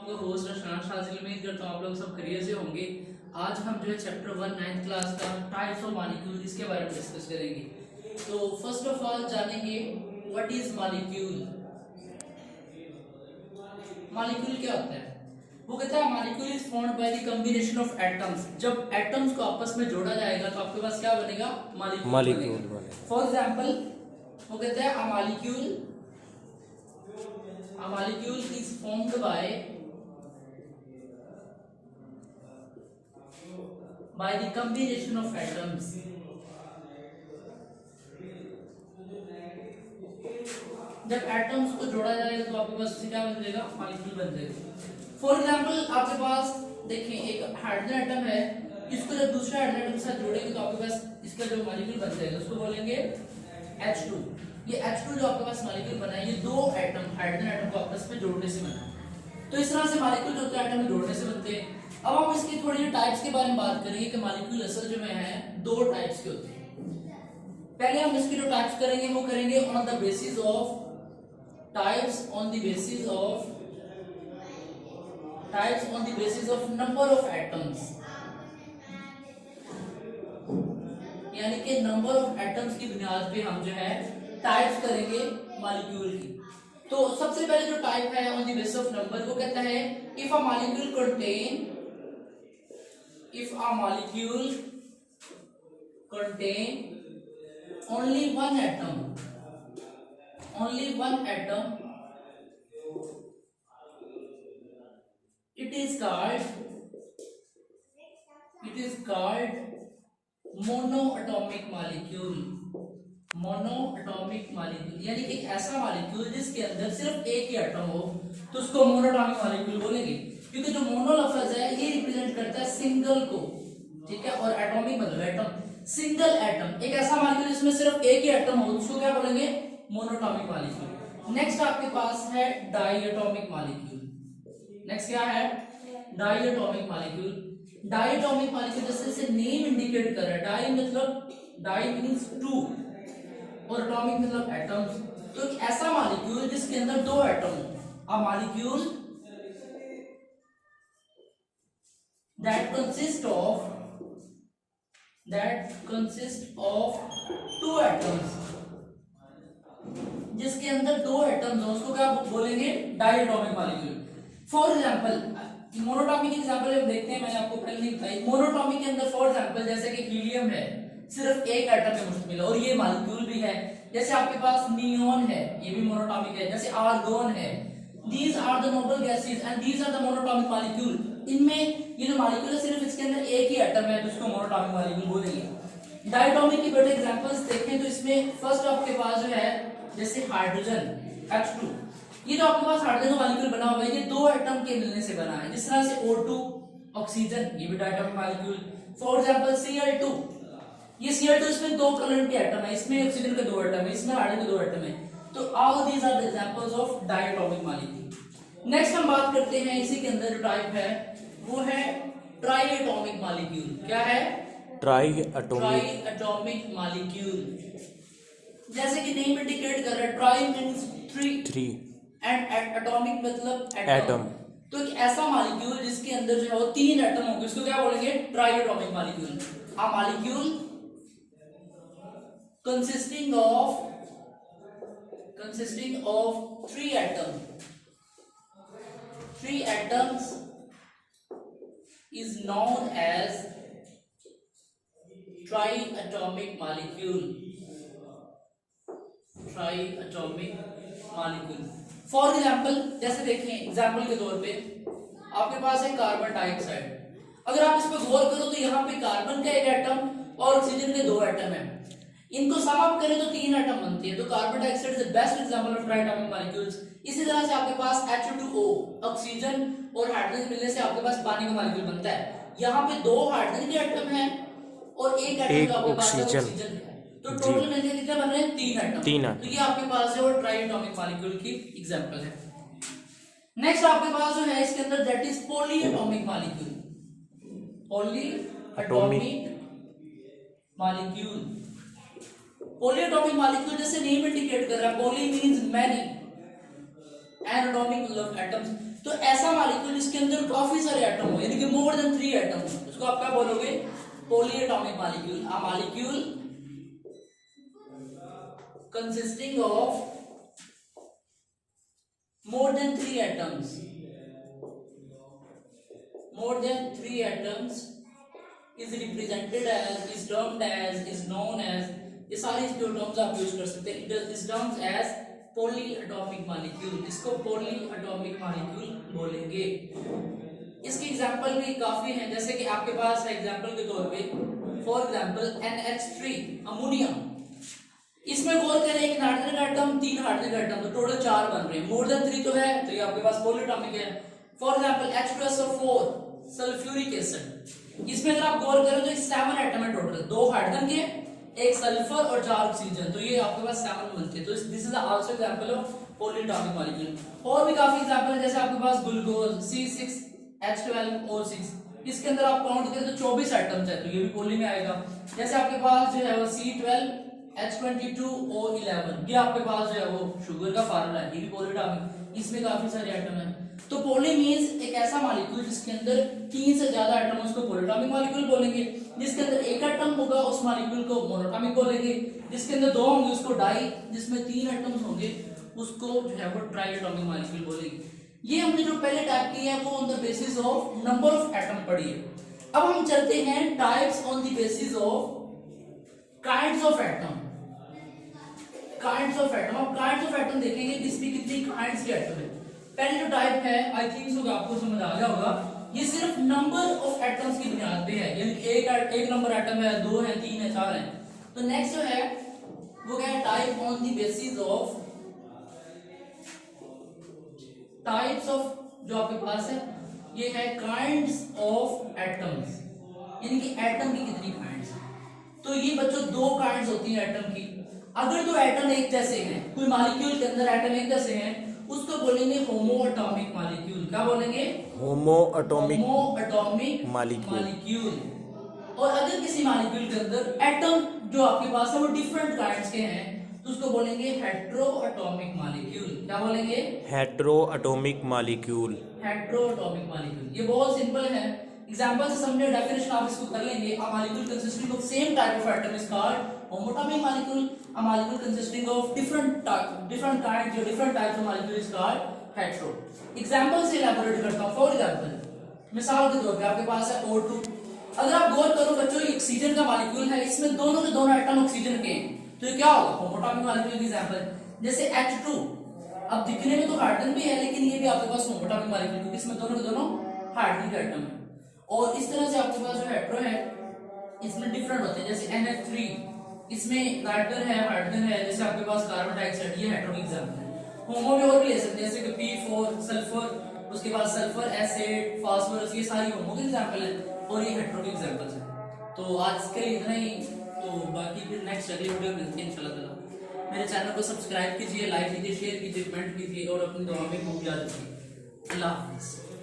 आपका होस्ट रशनान शाजिल। उम्मीद करता हूँ आप लोग सब खैरियत से होंगे। आज हम जो है चैप्टर 1 9th क्लास का टाइप्स ऑफ मॉलिक्यूल इसके बारे में डिस्कस करेंगे। तो फर्स्ट ऑफ ऑल जानेंगे व्हाट इज मॉलिक्यूल। मॉलिक्यूल क्या होता है? वो कहता है molecule is formed by the combination of atoms. जब एटम्स को आपस में जोड़ा जाएगा तो आपके पास क्या बनेगा? मॉलिक्यूल बनेगा। फॉर एग्जांपल वो कहता है a molecule is formed by the combination of atoms। जब एटम्स को जोड़ा जाएगा तो आपके पास क्या बन जाएगा? मॉलिक्यूल बन जाएगा। फॉर एग्जांपल आपके पास देखिए एक हाइड्रोजन एटम है, इसको जब दूसरा हाइड्रोजन एटम के साथ जोड़ेंगे तो आपके पास इसका जो मॉलिक्यूल बन जाएगा उसको बोलेंगे H2। ये H2 जो आपके पास मॉलिक्यूल बना है ये दो एटम हाइड्रोजन एटम को आपस में जोड़ने से बना है। तो इस तरह से मॉलिक्यूल जो होते हैं एटम जोड़ने से बनते हैं। अब हम इसकी थोड़ी टाइप्स के बारे में बात करेंगे कि मॉलिक्यूल असल जो है दो टाइप्स के होते हैं। पहले हम इसकी जो टाइप्स करेंगे वो करेंगे on the basis of types on the basis of number of atoms, यानी कि नंबर ऑफ एटम्स की बुनियाद पे हम जो है टाइप्स करेंगे मॉलिक्यूल की। तो सबसे पहले जो टाइप है on the basis of number वो कहता है if a molecule contain only one atom, it is called monoatomic molecule. यानी कि ऐसा मॉलिक्यूल जिसके अंदर सिर्फ एक ही एटम हो तो उसको मोनोएटॉमिक मॉलिक्यूल बोलेंगे, क्योंकि जो मोनो लफ्ज है ये रिप्रेजेंट करता है सिंगल को, ठीक है, और एटॉमिक मतलब एटम, सिंगल एटम। एक ऐसा मॉलिक्यूल जिसमें सिर्फ एक ही एटम हो उसको क्या बोलेंगे? Monoatomic molecule. नेक्स्ट आपके पास है डायएटॉमिक मॉलिक्यूल। नेक्स्ट क्या है? डायएटॉमिक मॉलिक्यूल। डायएटॉमिक मॉलिक्यूल जैसे नेम इंडिकेट कर रहा है, डाई मतलब डाई मींस टू और एटॉमिक मतलब एटम्स। तो एक ऐसा मॉलिक्यूल जिसके अंदर दो एटम हो, a molecule that consists of two atoms, जिसके अंदर दो एटम्स हो उसको क्या बोलेंगे? Diatomic molecule. For example monoatomic example हम देखते हैं, मैंने आपको पहले नहीं बताई। मोनोटॉमिक के अंदर फॉर एग्जांपल जैसे कि हीलियम है, सिर्फ एक एटम पे मुश्तमिल है और ये मॉलिक्यूल भी है। जैसे आपके पास नियोन है, ये भी मोनोटॉमिक है। जैसे आर्गोन है, these are the noble gases and these are the monatomic molecule। इनमें ये जो मॉलिक्यूल है सिर्फ इसके अंदर एक ही एटम है तो इसको मोनोटॉमिक मॉलिक्यूल बोलेंगे। डायटॉमिक की बेटे एग्जांपल्स देखें तो इसमें फर्स्ट आपके पास जो है जैसे हाइड्रोजन H2, ये जो आपके पास हाइड्रोजन का मॉलिक्यूल बना हुआ है ये दो एटम के मिलने से बना है। जिस तरह से O2 ऑक्सीजन, ये भी diatomic molecule. For example Cl2, ये Cl2 इसमें दो कलर के एटम है, इसमें ऑक्सीजन के दो एटम है, इसमें हाइड्रोजन के दो एटम है। तो all these are the examples of diatomic molecule. Next हम बात करते हैं इसी के अंदर जो टाइप है वो है ट्राइएटॉमिक मॉलिक्यूल। क्या है? Triatomic molecule. जैसे कि नेम इंडिकेट कर रहा है, try means three and atomic मतलब एटम। तो एक ऐसा मॉलिक्यूल जिसके अंदर जो है वो तीन एटम होंगे उसको क्या बोलेंगे? Triatomic molecule. A molecule consisting of three atoms is known as triatomic molecule। For example जैसे देखें, एग्जाम्पल के तौर पे आपके पास है कार्बन डाइऑक्साइड। अगर आप इस पर गौर करो तो यहाँ पे कार्बन का एक एटम और ऑक्सीजन के दो एटम है, इनको सम अप करें तो तीन एटम बनती है। तो carbon dioxide is the best example of triatomic molecules. इसी तरह से आपके पास H2O ऑक्सीजन और हाइड्रोजन मिलने से आपके पास पानी का मॉलिक्यूल बनता है। यहाँ पे दो हाइड्रोजन के एटम है और एक एटम का आपके पास ऑक्सीजन है, तो टोटल मिलकर कितने बन रहे हैं? तीन एटम। तो ये आपके पास है और ट्राइएटॉमिक मॉलिक्यूल की एग्जांपल है। नेक्स्ट आपके पास जो है इसके अंदर that is polyatomic molecule. Polyatomic molecule जैसे नेम इंडिकेट कर रहा है, पॉली मींस मैनी, एटॉमिक मतलब एटम्स। तो ऐसा मॉलिक्यूल जिसके अंदर काफी सारे एटम हो, यानी कि मोर देन 3 एटम, उसको आप क्या बोलोगे? Polyatomic molecule. A molecule consisting of more than 3 atoms, more than 3 atoms is represented as, is termed as, is known as, ये सारी जो टर्म्स आप यूज कर सकते हैं, it is terms as polyatomic molecule. इसको पॉलीएटॉमिक मॉलिक्यूल बोलेंगे। इसके एग्जांपल भी काफी हैं, जैसे कि आपके पास है एग्जांपल के तौर पे, फॉर एग्जांपल NH3 अमोनिया। इसमें गौर करें, एक नाइट्रोजन एटम, 3 हाइड्रोजन एटम, तो टोटल 4 बन रहे हैं। मोर देन 3 तो है, तो ये आपके पास पॉलीएटॉमिक है। For example H2SO4 sulphuric acid, इसमें अगर आप गौर करें तो 7 एटम है टोटल, 2 हाइड्रोजन के, 1 सल्फर और 4 ऑक्सीजन, तो ये आपके पास 7 बनते हैं। तो this is also example of polyatomic molecule. और भी काफी एग्जांपल है, जैसे आपके पास ग्लूकोज C6H12O6, इसके अंदर आप काउंट करें तो 24 एटम्स है, तो ये भी पॉली में आएगा। जैसे आपके पास जो है वो C12H22O11, ये आपके पास जो है वो शुगर का फार्मूला है, ये भी पॉलीएटॉमिक, इसमें काफी सारे एटम है। तो पॉली मींस एक ऐसा मॉलिक्यूल जिसके अंदर 3 से ज्यादा एटम, उसको पॉलीएटॉमिक मॉलिक्यूल बोलेंगे। जिसके अंदर 1 एटम होगा उस मॉलिक्यूल को मोनोटॉमिक बोलेंगे। जिसके अंदर 2 होंगे उसको डाई, जिसमें 3 एटम्स होंगे उसको जो है वो ट्राइएटॉमिक मॉलिक्यूल बोलेंगे। ये हमने जो पहले टाइप की है वो on the basis of number of atom पढ़ी है। अब हम चलते हैं types on the basis of kinds of atom. Kinds of atom, अब काइंड्स ऑफ एटम देखेंगे कि इसमें कितनी काइंड्स के एटम है। पहले जो टाइप है, आई थिंक सो आपको समझ आ गया होगा, ये सिर्फ नंबर ऑफ एटम्स की बुनियाद पे है, यानी कि एक नंबर एटम है, 2 है, 3 है, 4 है। तो नेक्स्ट जो है वो क्या है, type on the basis of types of, जो आपके पास है ये है काइंड्स ऑफ एटम्स, यानी कि एटम की कितनी काइंड्स है। तो ये बच्चों 2 काइंड्स होती हैं एटम की। अगर 2 एटम एक जैसे हैं, कोई मॉलिक्यूल के अंदर एटम एक जैसे हैं, उसको बोलेंगे होमोएटॉमिक मॉलिक्यूल। क्या बोलेंगे? होमोएटॉमिक मॉलिक्यूल। और अगर किसी मॉलिक्यूल के अंदर एटम जो आपके पास है वो डिफरेंट काइंड्स के हैं, तो उसको बोलेंगे हेटेरोएटॉमिक मॉलिक्यूल। क्या बोलेंगे? हेटेरोएटॉमिक मॉलिक्यूल। हेटेरोएटॉमिक मॉलिक्यूल, ये बहुत सिंपल है, एग्जांपल से समझे, डेफिनेशन आप इसको कर लेंगे। A molecule consisting of same type of atom is called homoatomic molecule. A molecule consisting of different kind, जो different types of molecule is called hetero. Example से इलैबोरेट करता हूं। फॉर एग्जांपल, मिसाल के तौर पे आपके पास है O2। अगर आप गौर करो बच्चों, ये ऑक्सीजन का मॉलिक्यूल है, इसमें दोनों के दोनों एटम ऑक्सीजन के हैं, तो ये क्या होगा? होमोएटॉमिक मॉलिक्यूल की एग्जांपल। जैसे H2, अब दिखने में तो हाइड्रोजन भी है, लेकिन ये भी आपके पास होमोएटॉमिक मॉलिक्यूल, क्योंकि इसमें दोनों के दोनों हाइड्रोजन के एटम है। और इस तरह से आपके पास जो हेटेरो है, इसमें डिफरेंट होते हैं। जैसे NH3, इसमें नाइट्रोजन है, हाइड्रोजन है, जैसे आपके पास कार्बन डाइऑक्साइड, ये हेटेरो की एग्जांपल है। होमो में और भी ले सकते हैं, जैसे कि P4 सल्फर, उसके बाद सल्फर एसिड, फास्फोरस, ये सारी होमो की एग्जांपल है, और ये हेटेरो की एग्जांपल्स हैं। तो आज के लिए इतना ही, तो बाकी फिर नेक्स्ट अगली वीडियो में मिलते हैं इंशाल्लाह ताला। मेरे चैनल को सब्सक्राइब कीजिए, लाइक कीजिए, शेयर कीजिए, कमेंट कीजिए, और अपनी दुआ में खूब याद रखिए। अल्लाह हाफिज़।